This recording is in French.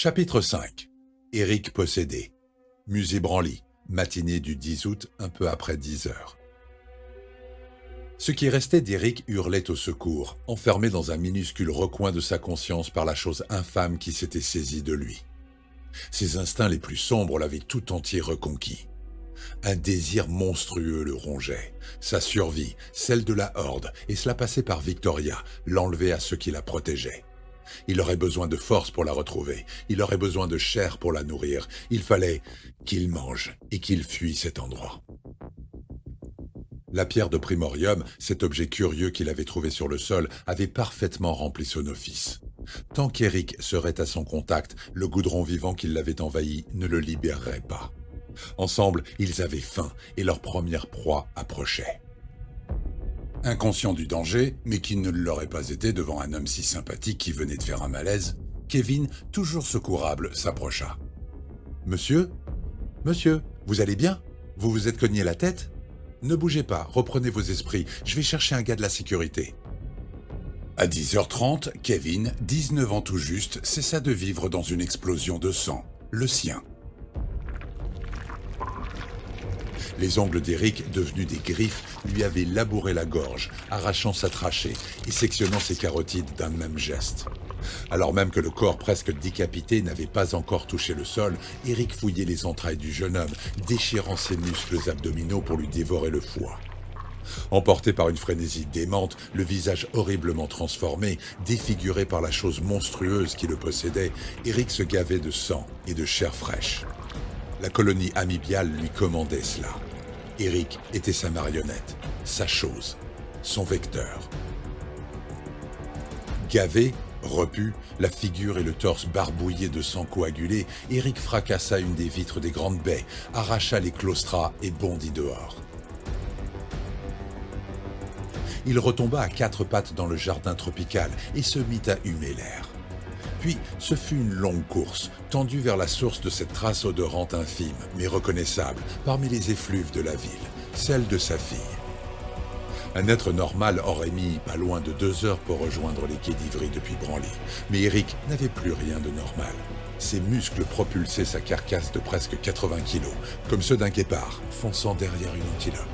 Chapitre 5. Eric possédé. Musée Branly, matinée du 10 août, un peu après 10 heures. Ce qui restait d'Eric hurlait au secours, enfermé dans un minuscule recoin de sa conscience par la chose infâme qui s'était saisie de lui. Ses instincts les plus sombres l'avaient tout entier reconquis. Un désir monstrueux le rongeait. Sa survie, celle de la Horde, et cela passait par Victoria, l'enlever à ceux qui la protégeaient. Il aurait besoin de force pour la retrouver. Il aurait besoin de chair pour la nourrir. Il fallait qu'il mange et qu'il fuit cet endroit. La pierre de primorium, cet objet curieux qu'il avait trouvé sur le sol, avait parfaitement rempli son office. Tant qu'Eric serait à son contact, le goudron vivant qui l'avait envahi ne le libérerait pas. Ensemble, ils avaient faim et leur première proie approchait. Inconscient du danger, mais qui ne l'aurait pas été devant un homme si sympathique qui venait de faire un malaise, Kevin, toujours secourable, s'approcha. « Monsieur ? Monsieur, vous allez bien ? Vous vous êtes cogné la tête ? Ne bougez pas, reprenez vos esprits, je vais chercher un gars de la sécurité. » À 10h30, Kevin, 19 ans tout juste, cessa de vivre dans une explosion de sang, le sien. Les ongles d'Eric, devenus des griffes, lui avaient labouré la gorge, arrachant sa trachée et sectionnant ses carotides d'un même geste. Alors même que le corps presque décapité n'avait pas encore touché le sol, Eric fouillait les entrailles du jeune homme, déchirant ses muscles abdominaux pour lui dévorer le foie. Emporté par une frénésie démente, le visage horriblement transformé, défiguré par la chose monstrueuse qui le possédait, Eric se gavait de sang et de chair fraîche. La colonie amibiale lui commandait cela. Eric était sa marionnette, sa chose, son vecteur. Gavé, repu, la figure et le torse barbouillés de sang coagulé, Eric fracassa une des vitres des grandes baies, arracha les claustras et bondit dehors. Il retomba à quatre pattes dans le jardin tropical et se mit à humer l'air. Puis, ce fut une longue course, tendue vers la source de cette trace odorante infime, mais reconnaissable, parmi les effluves de la ville, celle de sa fille. Un être normal aurait mis pas loin de 2 heures pour rejoindre les quais d'Ivry depuis Branly, mais Eric n'avait plus rien de normal. Ses muscles propulsaient sa carcasse de presque 80 kilos, comme ceux d'un guépard, fonçant derrière une antilope.